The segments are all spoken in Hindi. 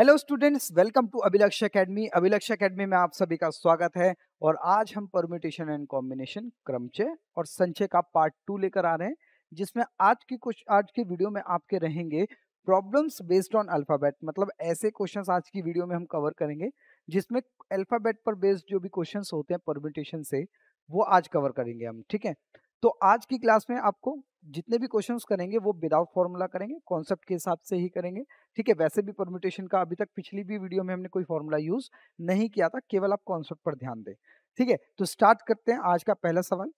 हेलो स्टूडेंट्स, वेलकम टू अभिलक्ष्य एकेडमी। अभिलक्ष्य एकेडमी में आप सभी का स्वागत है। और आज हम परम्यूटेशन एंड कॉम्बिनेशन, क्रमचय और संचय का पार्ट 2 लेकर आ रहे हैं, जिसमें आज की वीडियो में आपके रहेंगे प्रॉब्लम्स बेस्ड ऑन अल्फाबेट। मतलब ऐसे क्वेश्चंस आज की वीडियो में हम कवर करेंगे जिसमें अल्फाबेट पर बेस्ड जो भी क्वेश्चंस होते हैं परम्यूटेशन से, वो आज कवर करेंगे हम। ठीक है, तो आज की क्लास में आपको जितने भी क्वेश्चंस करेंगे वो विदाउट फॉर्मूला करेंगे, कॉन्सेप्ट के हिसाब से ही करेंगे। ठीक है, वैसे भी परम्यूटेशन का अभी तक पिछली भी वीडियो में हमने कोई फॉर्मूला यूज नहीं किया था, केवल आप कॉन्सेप्ट पर ध्यान दें। ठीक है, तो स्टार्ट करते हैं आज का पहला सवाल।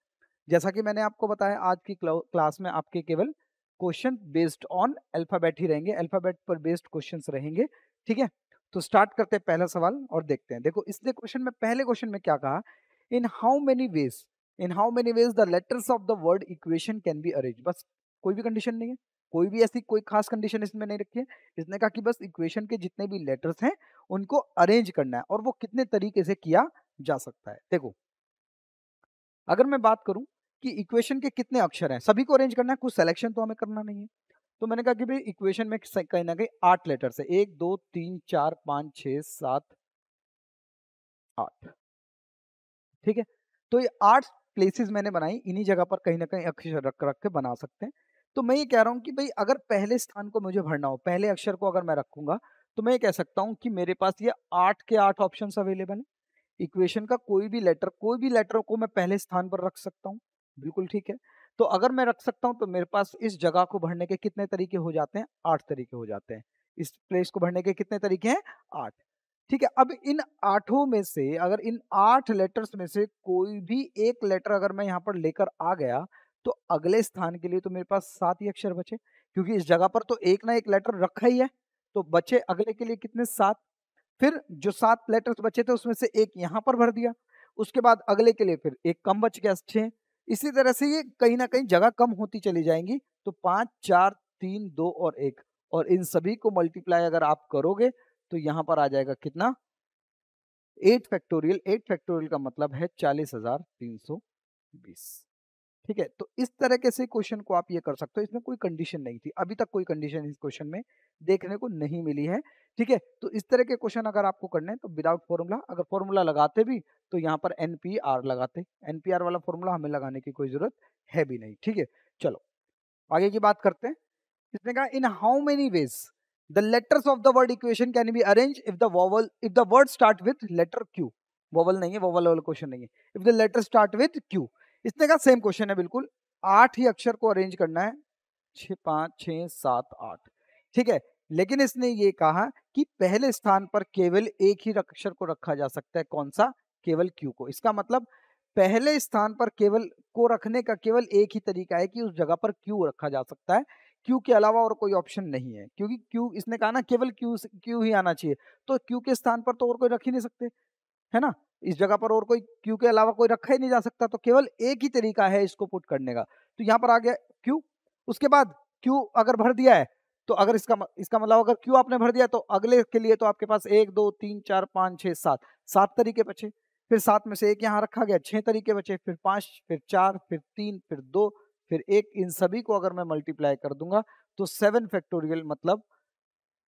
जैसा कि मैंने आपको बताया, आज की क्लास में आपके केवल क्वेश्चन बेस्ड ऑन अल्फाबेट ही रहेंगे, अल्फाबेट पर बेस्ड क्वेश्चंस रहेंगे। ठीक है, तो स्टार्ट करते हैं पहला सवाल और देखते हैं। देखो, इसने क्वेश्चन में पहले क्वेश्चन में क्या कहा, in how many ways the letters of the word equation can be arrange. बस कोई भी कंडीशन नहीं है, कोई भी ऐसी कोई खास कंडीशन इसमें नहीं रखी है। इसने कहा कि बस इक्वेशन के जितने भी लेटर्स हैं उनको अरेंज करना है, और वो कितने तरीके से किया जा सकता है। देखो, अगर मैं बात करूं कि इक्वेशन के कितने अक्षर हैं, सभी को अरेंज करना है, कुछ सिलेक्शन तो हमें करना नहीं है। तो मैंने कहा कि भाई इक्वेशन में कहीं ना कहीं 8 लेटर्स है, 1 2 3 4 5 6 7 8। ठीक है, तो ये 8 प्लेसेस मैंने बनाई, इन्हीं जगह पर कहीं ना कहीं अक्षर रख रख के बना सकते हैं। तो मैं ये कह रहा हूं कि भाई अगर पहले स्थान को मुझे भरना हो, पहले अक्षर को अगर मैं रखूंगा, तो मैं ये कह सकता हूं कि मेरे पास ये 8 के 8 ऑप्शन अवेलेबल है। इक्वेशन का कोई भी लेटर को मैं पहले स्थान पर रख सकता हूँ। बिल्कुल ठीक है, तो अगर मैं रख सकता हूँ तो मेरे पास इस जगह को भरने के कितने तरीके हो जाते हैं? 8 तरीके हो जाते हैं। इस प्लेस को भरने के कितने तरीके हैं? 8। ठीक है, अब इन आठों में से अगर इन 8 लेटर्स में से कोई भी एक लेटर अगर मैं यहाँ पर लेकर आ गया, तो अगले स्थान के लिए तो मेरे पास 7 ही अक्षर बचे, क्योंकि इस जगह पर तो एक ना एक लेटर रखा ही है। तो बचे अगले के लिए कितने? 7। फिर जो 7 लेटर्स बचे थे उसमें से एक यहाँ पर भर दिया, उसके बाद अगले के लिए फिर एक कम बच गया, 6। इसी तरह से ये कहीं ना कहीं जगह कम होती चली जाएंगी। तो 5 4 3 2 और 1, और इन सभी को मल्टीप्लाई अगर आप करोगे तो यहाँ पर आ जाएगा कितना? 8 फैक्टोरियल। 8 फैक्टोरियल का मतलब है 40,320। ठीक है, तो इस तरीके से क्वेश्चन को आप ये कर सकते हो। इसमें कोई कंडीशन नहीं थी, अभी तक कोई कंडीशन इस क्वेश्चन में देखने को नहीं मिली है। ठीक है, तो इस तरह के क्वेश्चन अगर आपको करने हैं तो विदाउट फॉर्मूला, अगर फॉर्मूला लगाते भी तो यहाँ पर एनपीआर लगाते। एनपीआर वाला फॉर्मूला हमें लगाने की कोई जरूरत है भी नहीं। ठीक है, चलो आगे की बात करते हैं। इसने कहा in how many ways the letters of the word equation can be arrange if the word start with letter Q. Vowel नहीं है, वोवल वाला क्वेश्चन नहीं है। If the letter start with Q, इसने कहा सेम क्वेश्चन है बिल्कुल, 8 ही अक्षर को अरेंज करना है, 6 5 6 7 8। ठीक है, लेकिन इसने ये कहा कि पहले स्थान पर केवल एक ही अक्षर को रखा जा सकता है। कौन सा? केवल क्यू को। इसका मतलब पहले स्थान पर केवल को रखने का केवल एक ही तरीका है कि उस जगह पर क्यू रखा जा सकता है। क्यू के अलावा और कोई ऑप्शन नहीं है, क्योंकि क्यू, इसने कहा ना केवल क्यू ही आना चाहिए, तो क्यू के स्थान पर तो और कोई रख ही नहीं सकते, है ना? इस जगह पर और कोई क्यू के अलावा कोई रखा ही नहीं जा सकता, तो केवल एक ही तरीका है इसको पुट करने का। तो यहाँ पर आ गया क्यू। उसके बाद क्यू अगर भर दिया है, तो अगर इसका मतलब अगर क्यू आपने भर दिया तो अगले के लिए तो आपके पास 1 2 3 4 5 6 7 7 तरीके बचे। फिर 7 में से एक यहाँ रखा गया, 6 तरीके बचे। फिर 5, फिर 4, फिर 3, फिर 2, फिर 1। इन सभी को अगर मैं मल्टीप्लाई कर दूंगा तो 7 फैक्टोरियल मतलब,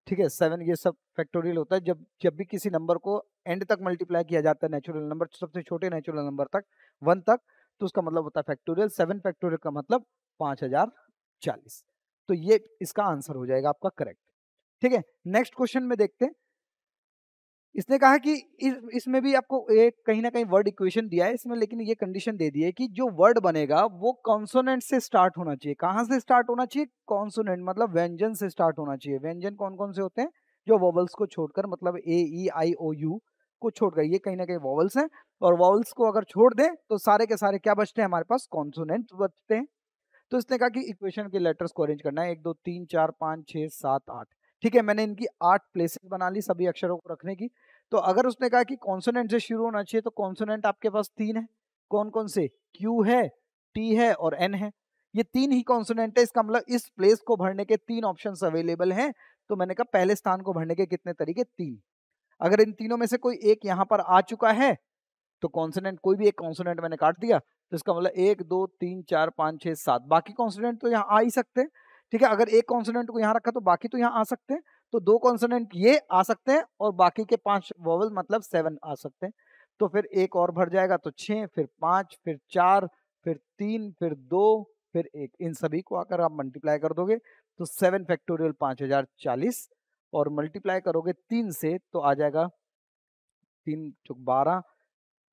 ठीक है, 7 ये सब फैक्टोरियल होता है जब जब भी किसी नंबर को एंड तक मल्टीप्लाई किया जाता है, नेचुरल नंबर सबसे छोटे नेचुरल नंबर तक, 1 तक, तो उसका मतलब होता है फैक्टोरियल। 7 फैक्टोरियल का मतलब 5040। तो ये इसका आंसर हो जाएगा आपका करेक्ट। ठीक है, नेक्स्ट क्वेश्चन में देखते हैं। इसने कहा कि इसमें भी आपको एक कहीं ना कहीं वर्ड इक्वेशन दिया है इसमें, लेकिन ये कंडीशन दे दी है कि जो वर्ड बनेगा वो कॉन्सोनेंट से स्टार्ट होना चाहिए। कहां से स्टार्ट होना चाहिए? कॉन्सोनेंट मतलब व्यंजन से स्टार्ट होना चाहिए। व्यंजन कौन कौन से होते हैं? जो वॉवल्स को छोड़कर, मतलब ए ई आई ओ यू को छोड़कर, ये कहीं ना कहीं वॉवल्स हैं। और वॉवल्स को अगर छोड़ दें तो सारे के सारे क्या बचते हैं? हमारे पास कॉन्सोनेंट बचते हैं। तो इसने कहा कि इक्वेशन के लेटर्स को अरेंज करना है, 1 2 3 4 5 6 7 8। ठीक है, मैंने इनकी 8 प्लेसेस बना ली सभी अक्षरों को रखने की। तो अगर उसने कहा कि कॉन्सोनेंट से शुरू होना चाहिए, तो कॉन्सोनेंट आपके पास 3 है। कौन कौन से? क्यू है, टी है और एन है। ये 3 ही कॉन्सोनेंट है। इसका मतलब इस प्लेस को भरने के 3 ऑप्शंस अवेलेबल हैं। तो मैंने कहा पहले स्थान को भरने के कितने तरीके? 3। अगर इन तीनों में से कोई एक यहाँ पर आ चुका है तो कॉन्सोनेंट, कोई भी एक कॉन्सोनेंट मैंने काट दिया, तो इसका मतलब 1 2 3 4 5 6 7 बाकी कॉन्सोनेंट तो यहाँ आ ही सकते हैं। ठीक है, अगर एक कॉन्सोनेंट को यहाँ रखा तो बाकी तो यहाँ आ सकते हैं। तो 2 कॉन्सोनेंट ये आ सकते हैं और बाकी के 5 वोवल मतलब 7 आ सकते हैं। तो फिर एक और भर जाएगा तो 6, फिर 5, फिर 4, फिर 3, फिर 2, फिर 1। इन सभी को अगर आप मल्टीप्लाई कर दोगे तो 7 फैक्टोरियल 5040 और मल्टीप्लाई करोगे 3 से तो आ जाएगा 3 चौक 12,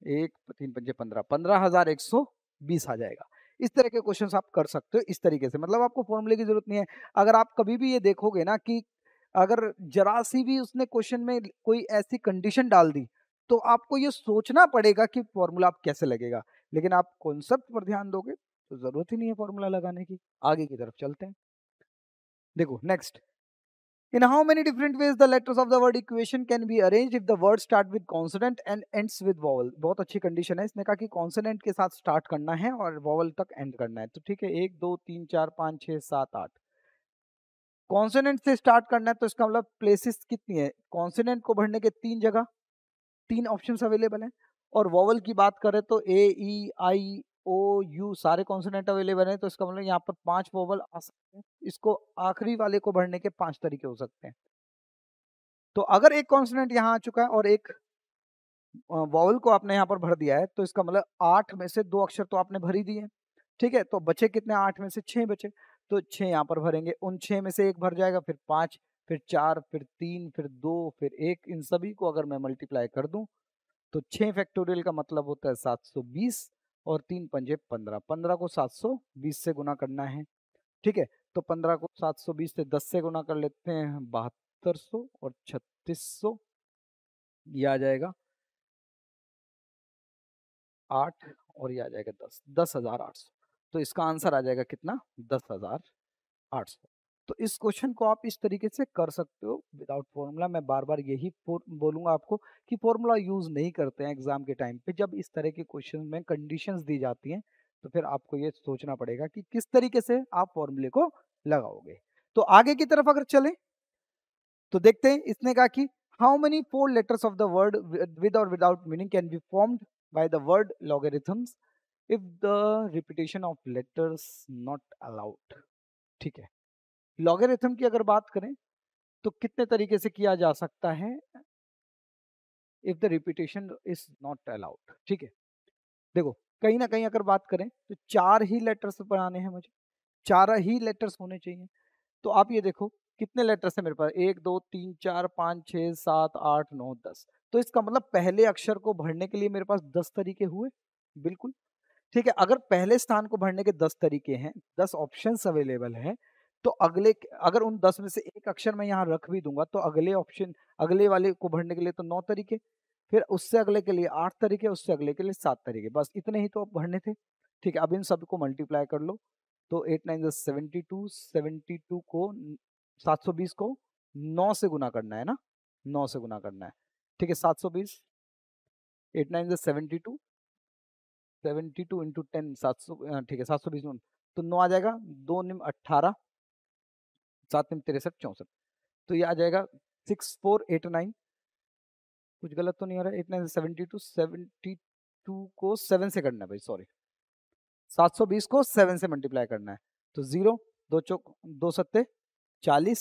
1 3 पंजे 15, 15,120 आ जाएगा। इस तरह के क्वेश्चंस आप कर सकते हो इस तरीके से, मतलब आपको फॉर्मूले की जरूरत नहीं है। अगर आप कभी भी ये देखोगे ना कि अगर जरा सी भी उसने क्वेश्चन में कोई ऐसी कंडीशन डाल दी तो आपको ये सोचना पड़ेगा कि फॉर्मूला आप कैसे लगेगा, लेकिन आप कॉन्सेप्ट पर ध्यान दोगे तो जरूरत ही नहीं है फॉर्मूला लगाने की। आगे की तरफ चलते हैं। देखो next, in how many different ways the letters of the word equation can be arranged if the word start with consonant and ends with vowel। बहुत अच्छी कंडीशन है, इसने कहा कि कॉन्सोनेंट के साथ स्टार्ट करना है और वॉवल तक एंड करना है। तो ठीक है, 1 2 3 4 5 6 7 8 कॉन्सोनेंट से स्टार्ट करना है तो इसका मतलब प्लेसेस कितनी है, कॉन्सोनेंट को भरने के 3 जगह, 3 ऑप्शंस अवेलेबल हैं। और वॉवल की बात करें तो ए ई आई ओ यू सारे कॉन्सोनेंट अवेलेबल हैं, तो इसका मतलब यहाँ पर 5 वॉवल आ सकते हैं। इसको आखिरी वाले को भरने के 5 तरीके हो सकते हैं। तो अगर एक कॉन्सोनेंट यहाँ आ चुका है और एक वॉवल को आपने यहाँ पर भर दिया है तो इसका मतलब 8 में से 2 अक्षर तो आपने भर ही दिए। ठीक है, तो बचे कितने, 8 में से 6 बचे, तो 6 यहाँ पर भरेंगे। उन 6 में से एक भर जाएगा, फिर 5, फिर 4, फिर 3, फिर 2, फिर 1। इन सभी को अगर मैं मल्टीप्लाई कर दूं तो 6 फैक्टोरियल का मतलब होता है 720 और 3 पंजे 15। 15 को 720 से गुना करना है। ठीक है, तो 15 को 720 से 10 से गुना कर लेते हैं 7200 और 3600, ये आ जाएगा 8 और ये आ जाएगा 10, 10,800। तो इसका आंसर आ जाएगा कितना, 10,800। तो इस क्वेश्चन को आप इस तरीके से कर सकते हो विदाउट फॉर्मूला। मैं बार बार यही बोलूंगा आपको कि फॉर्मूला यूज नहीं करते हैं एग्जाम के टाइम पे। जब इस तरह के क्वेश्चन में कंडीशंस दी जाती हैं तो फिर आपको ये सोचना पड़ेगा कि किस तरीके से आप फॉर्मूले को लगाओगे। तो आगे की तरफ अगर चले तो देखते हैं, इसने कहा कि how many 4 letters of the word with और without meaning can be formed by the word logarithms if the repetition of letters not allowed. ठीक है, लॉगरिथम की अगर बात करें तो कितने तरीके से किया जा सकता है if the repetition is not allowed. ठीक है, देखो कहीं ना कहीं अगर बात करें तो 4 ही लेटर्स बनाने हैं मुझे, 4 ही लेटर्स होने चाहिए। तो आप ये देखो कितने लेटर्स है मेरे पास, 1 2 3 4 5 6 7 8 9 10। तो इसका मतलब पहले अक्षर को भरने के लिए मेरे पास 10 तरीके हुए। बिल्कुल ठीक है, अगर पहले स्थान को भरने के 10 तरीके हैं, 10 ऑप्शंस अवेलेबल हैं, तो अगले अगर उन 10 में से एक अक्षर मैं यहाँ रख भी दूंगा तो अगले ऑप्शन, अगले वाले को भरने के लिए तो 9 तरीके, फिर उससे अगले के लिए 8 तरीके, उससे अगले के लिए 7 तरीके, बस इतने ही तो भरने थे। ठीक है, अब इन सब को मल्टीप्लाई कर लो तो 8 9 72, 72 को 720 को 9 से गुना करना है ना, 9 से गुना करना है। ठीक है, 720, 8 9 72, 72 इंटू 10 700, ठीक है 720 तो 9 आ जाएगा, 2 निम 18, 7 निम 63 64। तो ये आ जाएगा 6489। कुछ गलत तो नहीं आ रहा है, 8 9 72, 72 को 7 से करना है भाई, सॉरी 720 को 7 से मल्टीप्लाई करना है। तो 0 2 चौक 2 सत्ते 40,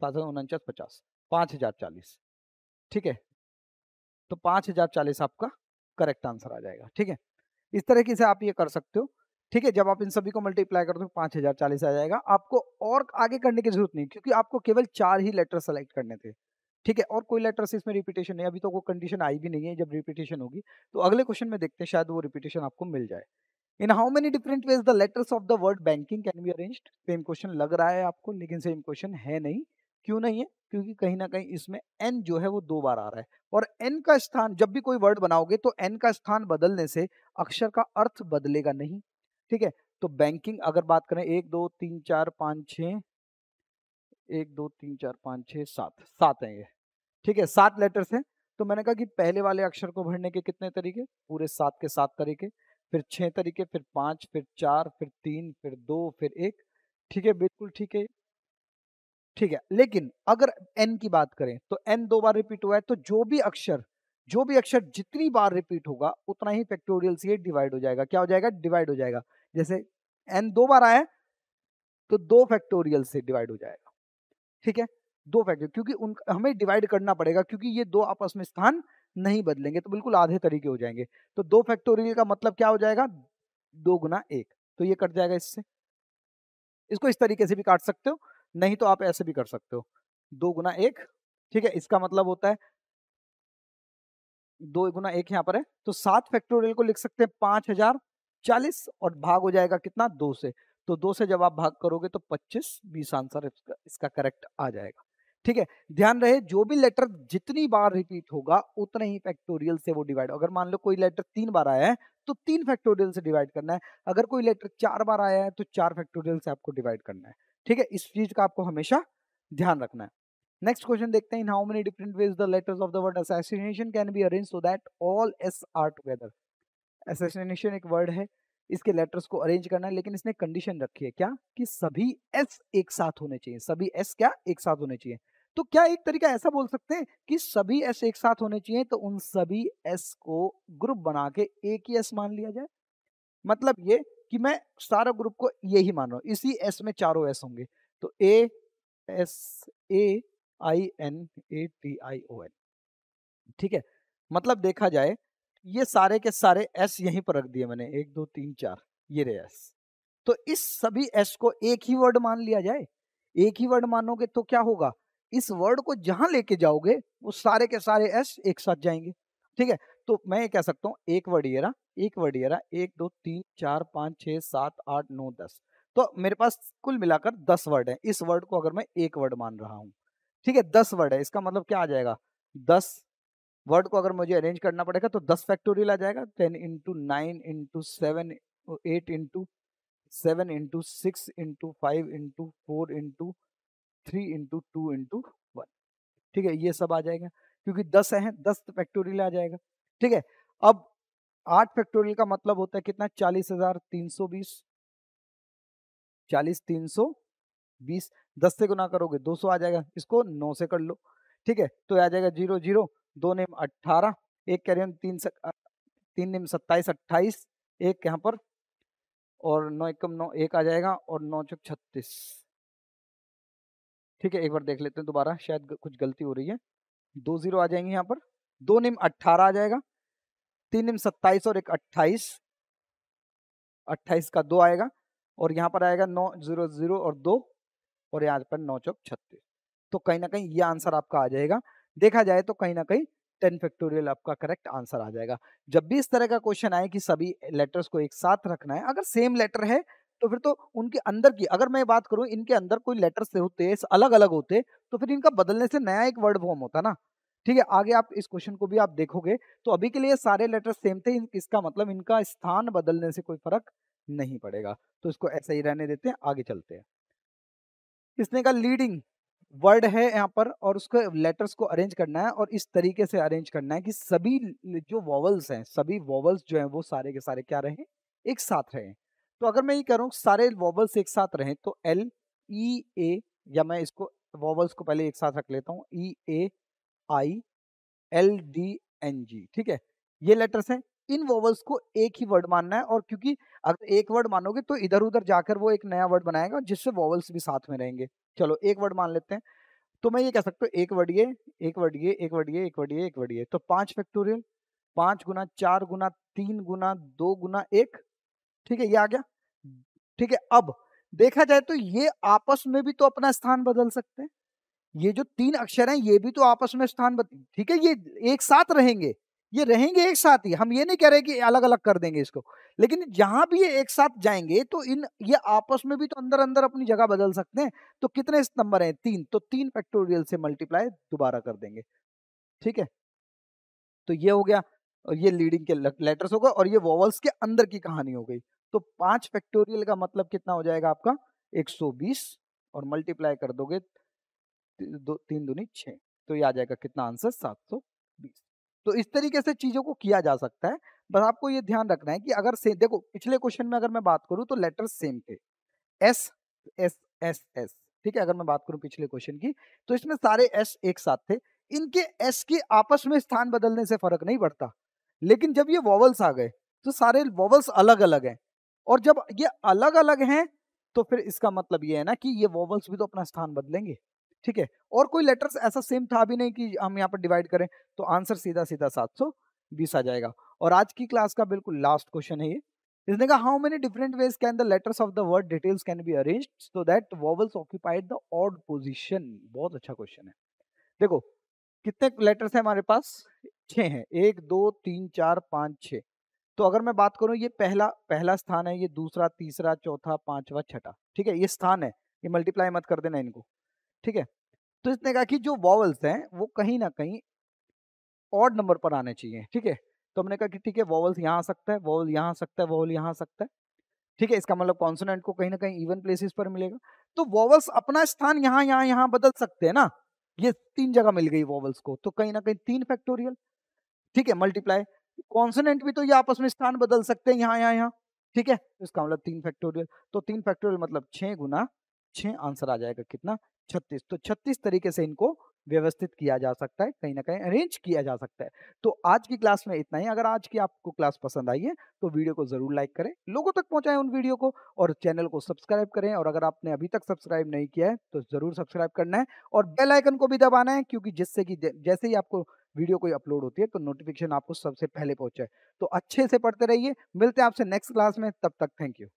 7 50, 5040। ठीक है, तो 5040 आपका करेक्ट आंसर आ जाएगा। ठीक है, इस तरीके से आप ये कर सकते हो। ठीक है, जब आप इन सभी को मल्टीप्लाई कर दो 5040 आ जाएगा। आपको और आगे करने की जरूरत नहीं, क्योंकि आपको केवल 4 ही लेटर सेलेक्ट करने थे। ठीक है, और कोई लेटर्स इसमें रिपीटेशन नहीं, अभी तो वो कंडीशन आई भी नहीं है। जब रिपीटेशन होगी तो अगले क्वेश्चन में देखते हैं, शायद वो रिपीटेशन आपको मिल जाए। इन how many different ways the letters of the word banking can be arranged. Same question लग रहा है आपको, लेकिन सेम क्वेश्चन है नहीं। क्यों नहीं है, क्योंकि कहीं ना कहीं इसमें एन जो है वो 2 बार आ रहा है, और एन का स्थान, जब भी कोई वर्ड बनाओगे तो एन का स्थान बदलने से अक्षर का अर्थ बदलेगा नहीं। ठीक है, तो बैंकिंग अगर बात करें 1 2 3 4 5 6, 1 2 3 4 5 6 7, 7 है ये। ठीक है, 7 लेटर्स हैं। तो मैंने कहा कि पहले वाले अक्षर को भरने के कितने तरीके, पूरे 7 के 7 तरीके, फिर 6 तरीके, फिर 5, फिर 4, फिर 3, फिर 2, फिर 1। ठीक है, बिल्कुल ठीक है। ठीक है, लेकिन अगर एन की बात करें तो एन 2 बार रिपीट हुआ है, तो जो भी अक्षर जितनी बार रिपीट होगा उतना ही फैक्टोरियल से डिवाइड हो जाएगा। क्या हो जाएगा, डिवाइड हो जाएगा। जैसे एन 2 बार आया है तो 2 फैक्टोरियल से डिवाइड हो जाएगा। ठीक है, 2 फैक्टोरियल, क्योंकि हमें डिवाइड करना पड़ेगा, क्योंकि ये 2 आपस में स्थान नहीं बदलेंगे, तो बिल्कुल आधे तरीके हो जाएंगे। तो 2 फैक्टोरियल का मतलब क्या हो जाएगा, 2 गुना 1, तो ये कट जाएगा इससे। इसको इस तरीके से भी काट सकते हो, नहीं तो आप ऐसे भी कर सकते हो, 2 गुना 1, ठीक है। इसका मतलब होता है 2 गुना 1 यहाँ पर है, तो 7 फैक्टोरियल को लिख सकते हैं 5040, और भाग हो जाएगा कितना, 2 से। तो 2 से जब आप भाग करोगे तो 25, 20 आंसर इसका करेक्ट आ जाएगा, ठीक है। ध्यान रहे, जो भी लेटर जितनी बार रिपीट होगा उतने ही फैक्टोरियल से वो डिवाइड। अगर मान लो कोई लेटर 3 बार आया है तो 3 फैक्टोरियल से डिवाइड करना है, अगर कोई लेटर 4 बार आया है तो 4 फैक्टोरियल से आपको डिवाइड करना है, ठीक है। इस चीज का आपको हमेशा ध्यान रखना है। नेक्स्ट क्वेश्चन देखते हैं, इन how many different ways the letters of the word assassination can be arrange so that all S R together. Assassination एक वर्ड है, इसके लेटर्स को अरेंज करना है, लेकिन इसने कंडीशन रखी है क्या, कि सभी एस एक साथ होने चाहिए, सभी एस क्या एक साथ होने चाहिए। तो क्या एक तरीका ऐसा बोल सकते हैं कि सभी एस एक साथ होने चाहिए, तो उन सभी एस को ग्रुप बना के एक ही एस मान लिया जाए। मतलब ये कि मैं सारा ग्रुप को यही मान रहा हूं, इसी एस में चारों एस होंगे, तो A S A I N A T I O N, ठीक है। मतलब देखा जाए ये सारे के सारे एस यहीं पर रख दिए मैंने, 1 2 3 4, ये रहे एस। तो इस सभी एस को एक ही वर्ड मान लिया जाए। एक ही वर्ड मानोगे तो क्या होगा, इस वर्ड को जहां लेके जाओगे वो सारे के सारे एस एक साथ जाएंगे, ठीक है। तो मैं ये कह सकता हूं एक वर्ड ये रहा, एक वर्ड ये रहा, 1 2 3 4 5 6 7 8 9 10, तो मेरे पास कुल मिलाकर 10 वर्ड है। इस वर्ड को अगर मैं एक वर्ड मान रहा हूं, ठीक है, 10 वर्ड है, इसका मतलब क्या आ जाएगा, 10 वर्ड को अगर मुझे अरेंज करना पड़ेगा तो 10 फैक्टोरियल आ जाएगा, 10 into 9 into 7 8 into 7 into 6 into 5 into 4 into 3 into 2 into 1, ठीक है। ये सब आ जाएगा, क्योंकि 10 है, 10 फैक्टोरियल आ जाएगा, ठीक है। अब 8 फैक्टोरियल का मतलब होता है कितना, 40,320, 40,320, 10 से गुना करोगे 200 आ जाएगा, इसको 9 से कर लो, ठीक है। तो आ जाएगा 0 0, 2 नेम 18, एक करें 3 3 नेम 27 28, एक यहाँ पर, और 9 एकम 9, एक आ जाएगा, और 9 चौक 36, ठीक है। एक बार देख लेते हैं दोबारा, शायद कुछ गलती हो रही है, 2 0 आ जाएंगे यहाँ पर, 2 नेम 18 आ जाएगा, 3 नेम 27 और एक 28, 28 का 2 आएगा, और यहाँ पर आएगा 9 0 0 और 2, और यहाँ पर 9 चौक 36। तो कहीं ना कहीं ये आंसर आपका आ जाएगा। देखा जाए तो कहीं ना कहीं 10 फैक्टोरियल आपका करेक्ट आंसर आ जाएगा। जब भी इस तरह का क्वेश्चन आए कि सभी लेटर्स को एक साथ रखना है, अगर सेम लेटर है तो फिर तो उनके अंदर की, अगर मैं बात करूं इनके अंदर कोई लेटर्स होते अलग अलग होते, तो फिर इनका बदलने से नया एक वर्ड फॉर्म होता ना, ठीक है। आगे आप इस क्वेश्चन को भी आप देखोगे, तो अभी के लिए सारे लेटर सेम थे, इसका मतलब इनका स्थान बदलने से कोई फर्क नहीं पड़ेगा, तो इसको ऐसा ही रहने देते हैं, आगे चलते हैं। इसने का लीडिंग वर्ड है यहाँ पर, और उसको लेटर्स को अरेंज करना है, और इस तरीके से अरेंज करना है कि सभी जो वॉवल्स हैं, सभी वॉवल्स जो हैं वो सारे के सारे क्या रहें, एक साथ रहें। तो अगर मैं ये करूँ सारे वॉवल्स एक साथ रहें, तो एल ई ए, या मैं इसको वॉवल्स को पहले एक साथ रख लेता हूँ, E A I L D N G, ठीक है। ये लेटर्स हैं, इन वोवल्स को एक ही वर्ड मानना है, और क्योंकि अगर एक वर्ड मानोगे तो इधर उधर जाकर वो एक नया वर्ड बनाएगा जिससे वोवल्स भी साथ में रहेंगे। चलो एक वर्ड मान लेते हैं, तो मैं ये कह सकता हूँ एक वर्ड ये, एक वर्ड ये, एक वर्ड ये, एक वर्ड ये, एक वर्ड ये, तो 5 फैक्टोरियल, 5 गुना 4 गुना 3 गुना 2 गुना 1, ठीक है, ये आ गया, ठीक है। अब देखा जाए तो ये आपस में भी तो अपना स्थान बदल सकते हैं, ये जो 3 अक्षर हैं ये भी तो आपस में स्थान ठीक है, ये एक साथ रहेंगे, ये रहेंगे एक साथ ही, हम ये नहीं कह रहे कि अलग अलग कर देंगे इसको, लेकिन जहां भी ये एक साथ जाएंगे तो ये आपस में भी तो अंदर अंदर अपनी जगह बदल सकते हैं। तो कितने नंबर हैं, 3, तो 3 फैक्टोरियल से मल्टीप्लाई दोबारा कर देंगे, ठीक है। तो ये हो गया, और ये लीडिंग के लेटर्स होगा, और ये वॉवल्स के अंदर की कहानी हो गई। तो 5 फैक्टोरियल का मतलब कितना हो जाएगा आपका, 120, और मल्टीप्लाई कर दोगे 3 दूनी 6, तो ये आ जाएगा कितना आंसर, 720। तो इस तरीके से चीजों को किया जा सकता है। बस आपको ये ध्यान रखना है कि अगर से देखो पिछले क्वेश्चन में अगर मैं बात करूं तो लेटर्स सेम थे, एस एस एस एस, ठीक है। अगर मैं बात करूं पिछले क्वेश्चन की, तो इसमें सारे एस एक साथ थे, इनके एस के आपस में स्थान बदलने से फर्क नहीं पड़ता, लेकिन जब ये वॉवल्स आ गए तो सारे वॉवल्स अलग अलग हैं, और जब ये अलग अलग हैं तो फिर इसका मतलब ये है ना कि ये वॉवल्स भी तो अपना स्थान बदलेंगे, ठीक है, और कोई लेटर्स ऐसा सेम था भी नहीं कि हम यहाँ पर डिवाइड करें, तो आंसर सीधा सीधा 720 आ जाएगा। और आज की क्लास का बिल्कुल लास्ट क्वेश्चन है ये। इसने कहा how many different ways can the letters of the word details can be arranged so that vowels occupied the odd position. बहुत अच्छा क्वेश्चन है। देखो कितने लेटर्स हैं हमारे पास, 6 हैं, 1 2 3 4 5 6। तो अगर मैं बात करूं ये पहला पहला स्थान है, ये दूसरा, तीसरा, चौथा, पांचवा, छठा, ठीक है, ये स्थान है, ये मल्टीप्लाई मत कर देना इनको, ठीक है। तो इसने कहा कि जो वॉवल्स हैं वो कहीं ना कहीं ऑड नंबर पर आने चाहिए, ठीक है। तो हमने कहा कि ठीक है, वॉवल्स यहाँ आ सकता है, वॉवल यहाँ आ सकता है, वॉवल यहाँ आ सकता है, ठीक है। इसका मतलब कॉन्सोनेंट को कहीं ना कहीं इवन प्लेसेस पर मिलेगा। तो वॉवल्स अपना स्थान यहाँ यहाँ यहाँ बदल सकते हैं ना, ये 3 जगह मिल गई वॉवल्स को, तो कहीं ना कहीं 3 फैक्टोरियल, ठीक है, मल्टीप्लाई। कॉन्सोनेंट भी तो ये आपस में स्थान बदल सकते हैं यहाँ यहाँ यहाँ, ठीक है। तो इसका मतलब 3 फैक्टोरियल, तो 3 फैक्टोरियल मतलब 6 गुना 6, आंसर आ जाएगा कितना, 36। तो 36 तरीके से इनको व्यवस्थित किया जा सकता है, कहीं ना कहीं अरेंज किया जा सकता है। तो आज की क्लास में इतना ही। अगर आज की आपको क्लास पसंद आई है तो वीडियो को जरूर लाइक करें, लोगों तक पहुंचाएं उन वीडियो को, और चैनल को सब्सक्राइब करें। और अगर आपने अभी तक सब्सक्राइब नहीं किया है तो जरूर सब्सक्राइब करना है, और बेल आइकन को भी दबाना है, क्योंकि जिससे कि जैसे ही आपको वीडियो कोई अपलोड होती है तो नोटिफिकेशन आपको सबसे पहले पहुंचे। तो अच्छे से पढ़ते रहिए, मिलते हैं आपसे नेक्स्ट क्लास में, तब तक थैंक यू।